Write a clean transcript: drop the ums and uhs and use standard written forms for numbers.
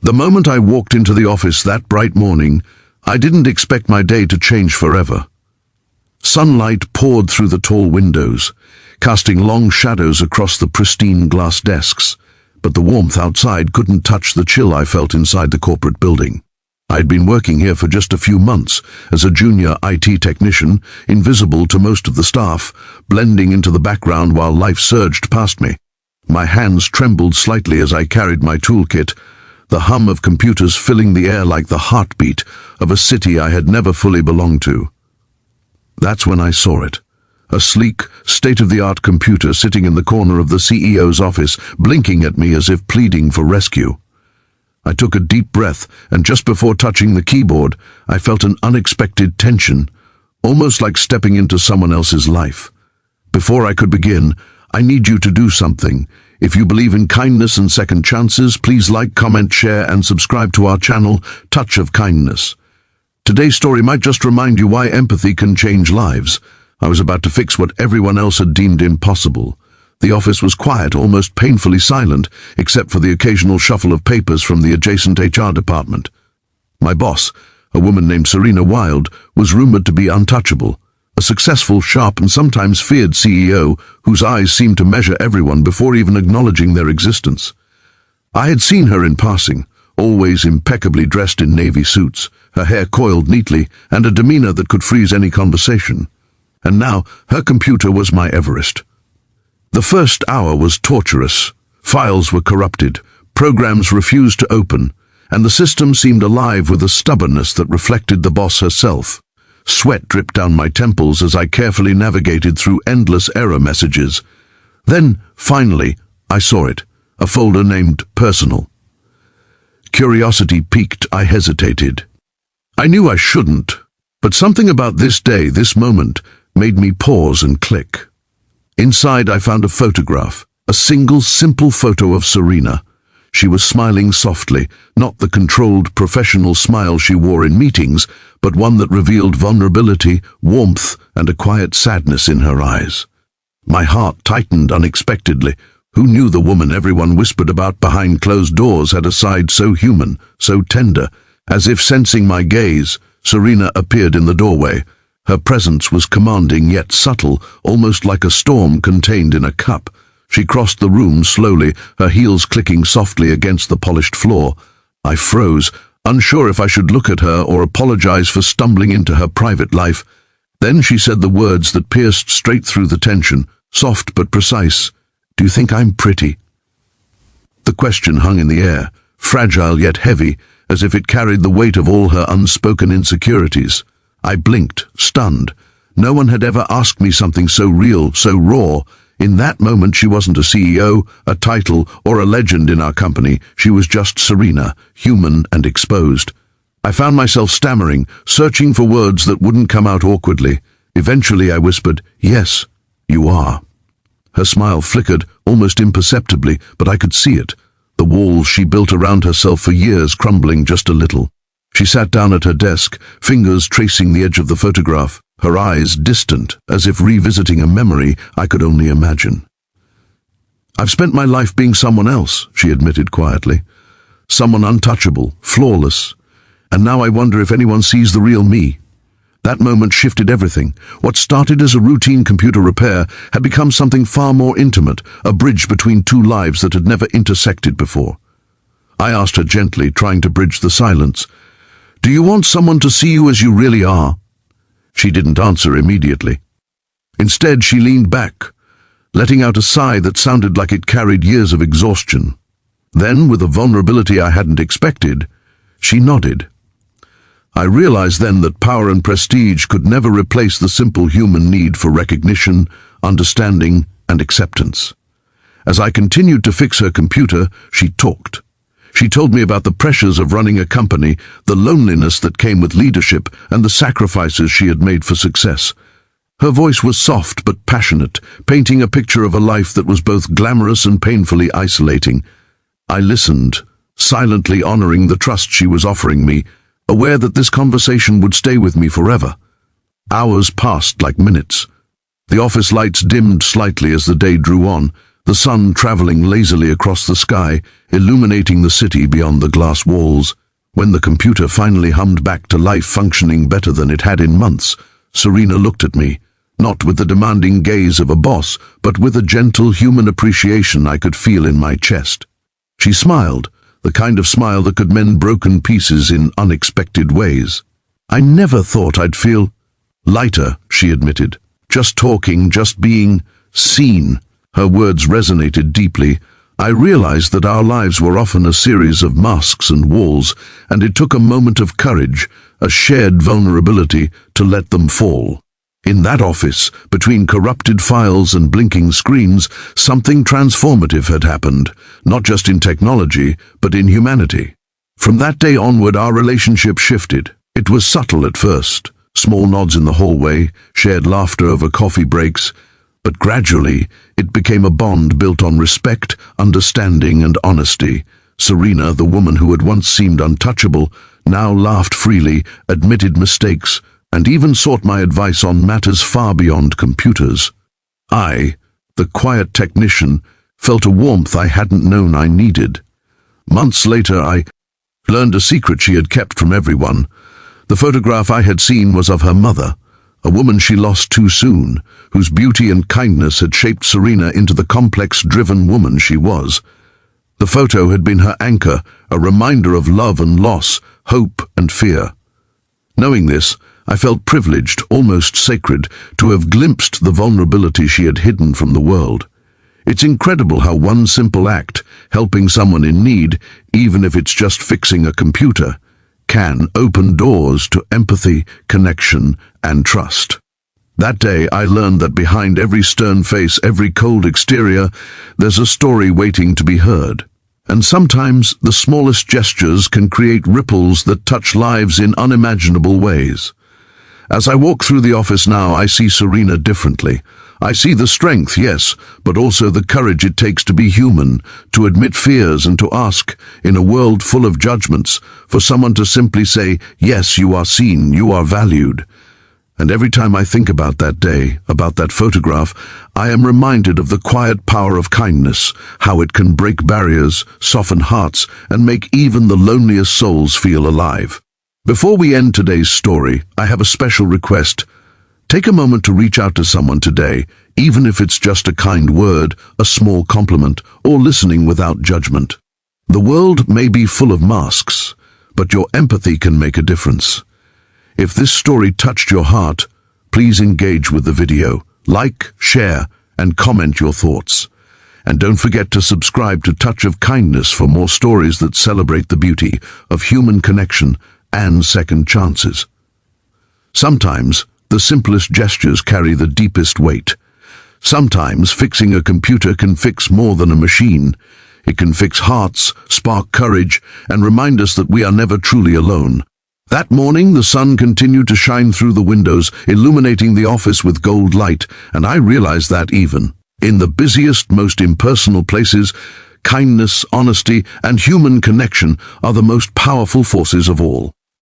The moment I walked into the office that bright morning, I didn't expect my day to change forever. Sunlight poured through the tall windows, casting long shadows across the pristine glass desks, but the warmth outside couldn't touch the chill I felt inside the corporate building. I'd been working here for just a few months as a junior IT technician, invisible to most of the staff, blending into the background while life surged past me. My hands trembled slightly as I carried my toolkit, the hum of computers filling the air like the heartbeat of a city I had never fully belonged to. That's when I saw it. A sleek, state-of-the-art computer sitting in the corner of the CEO's office, blinking at me as if pleading for rescue. I took a deep breath, and just before touching the keyboard, I felt an unexpected tension, almost like stepping into someone else's life. Before I could begin, I need you to do something. If you believe in kindness and second chances, please like, comment, share, and subscribe to our channel, Touch of Kindness. Today's story might just remind you why empathy can change lives. I was about to fix what everyone else had deemed impossible. The office was quiet, almost painfully silent, except for the occasional shuffle of papers from the adjacent HR department. My boss, a woman named Serena Wilde, was rumored to be untouchable, a successful, sharp, and sometimes feared CEO whose eyes seemed to measure everyone before even acknowledging their existence. I had seen her in passing, always impeccably dressed in navy suits, her hair coiled neatly, and a demeanor that could freeze any conversation. And now her computer was my Everest. The first hour was torturous. Files were corrupted, programs refused to open, and the system seemed alive with a stubbornness that reflected the boss herself. Sweat dripped down my temples as I carefully navigated through endless error messages. Then, finally, I saw it, a folder named Personal. Curiosity piqued, I hesitated. I knew I shouldn't, but something about this day, this moment, made me pause and click. Inside I found a photograph, a single, simple photo of Serena. She was smiling softly, not the controlled, professional smile she wore in meetings, but one that revealed vulnerability, warmth, and a quiet sadness in her eyes. My heart tightened unexpectedly. Who knew the woman everyone whispered about behind closed doors had a side so human, so tender? As if sensing my gaze, Serena appeared in the doorway. Her presence was commanding yet subtle, almost like a storm contained in a cup. She crossed the room slowly, her heels clicking softly against the polished floor. I froze, unsure if I should look at her or apologize for stumbling into her private life. Then she said the words that pierced straight through the tension, soft but precise. "Do you think I'm pretty?" The question hung in the air, fragile yet heavy, as if it carried the weight of all her unspoken insecurities. I blinked, stunned. No one had ever asked me something so real, so raw. In that moment she wasn't a CEO, a title, or a legend in our company. She was just Serena, human and exposed. I found myself stammering, searching for words that wouldn't come out awkwardly. Eventually I whispered, "Yes, you are." Her smile flickered, almost imperceptibly, but I could see it. The walls she built around herself for years crumbling just a little. She sat down at her desk, fingers tracing the edge of the photograph, her eyes distant, as if revisiting a memory I could only imagine. "I've spent my life being someone else," she admitted quietly. "Someone untouchable, flawless. And now I wonder if anyone sees the real me." That moment shifted everything. What started as a routine computer repair had become something far more intimate, a bridge between two lives that had never intersected before. I asked her gently, trying to bridge the silence, "Do you want someone to see you as you really are?" She didn't answer immediately. Instead, she leaned back, letting out a sigh that sounded like it carried years of exhaustion. Then, with a vulnerability I hadn't expected, she nodded. I realized then that power and prestige could never replace the simple human need for recognition, understanding, and acceptance. As I continued to fix her computer, she talked. She told me about the pressures of running a company, the loneliness that came with leadership, and the sacrifices she had made for success. Her voice was soft but passionate, painting a picture of a life that was both glamorous and painfully isolating. I listened, silently honoring the trust she was offering me, aware that this conversation would stay with me forever. Hours passed like minutes. The office lights dimmed slightly as the day drew on. the sun traveling lazily across the sky, illuminating the city beyond the glass walls. When the computer finally hummed back to life, functioning better than it had in months, Serena looked at me, not with the demanding gaze of a boss, but with a gentle human appreciation I could feel in my chest. She smiled, the kind of smile that could mend broken pieces in unexpected ways. "I never thought I'd feel lighter," she admitted. "Just talking, just being seen." Her words resonated deeply. I realized that our lives were often a series of masks and walls, and it took a moment of courage, a shared vulnerability, to let them fall. In that office, between corrupted files and blinking screens, something transformative had happened, not just in technology, but in humanity. From that day onward, our relationship shifted. It was subtle at first, small nods in the hallway, shared laughter over coffee breaks, but gradually it became a bond built on respect, understanding, and honesty. Serena, the woman who had once seemed untouchable, now laughed freely, admitted mistakes, and even sought my advice on matters far beyond computers. I, the quiet technician, felt a warmth I hadn't known I needed. Months later, I learned a secret she had kept from everyone. The photograph I had seen was of her mother, a woman she lost too soon, whose beauty and kindness had shaped Serena into the complex, driven woman she was. The photo had been her anchor, a reminder of love and loss, hope and fear. Knowing this, I felt privileged, almost sacred, to have glimpsed the vulnerability she had hidden from the world. It's incredible how one simple act, helping someone in need, even if it's just fixing a computer, can open doors to empathy, connection, and trust. That day, I learned that behind every stern face, every cold exterior, there's a story waiting to be heard. And sometimes the smallest gestures can create ripples that touch lives in unimaginable ways. As I walk through the office now, I see Serena differently. I see the strength, yes, but also the courage it takes to be human, to admit fears and to ask, in a world full of judgments, for someone to simply say, "Yes, you are seen, you are valued." And every time I think about that day, about that photograph, I am reminded of the quiet power of kindness, how it can break barriers, soften hearts, and make even the loneliest souls feel alive. Before we end today's story, I have a special request. Take a moment to reach out to someone today, even if it's just a kind word, a small compliment, or listening without judgment. The world may be full of masks, but your empathy can make a difference. If this story touched your heart, please engage with the video, like, share, and comment your thoughts. And don't forget to subscribe to Touch of Kindness for more stories that celebrate the beauty of human connection and second chances. Sometimes, the simplest gestures carry the deepest weight. Sometimes fixing a computer can fix more than a machine. It can fix hearts, spark courage, and remind us that we are never truly alone. That morning, the sun continued to shine through the windows, illuminating the office with gold light, and I realized that even in the busiest, most impersonal places, kindness, honesty, and human connection are the most powerful forces of all.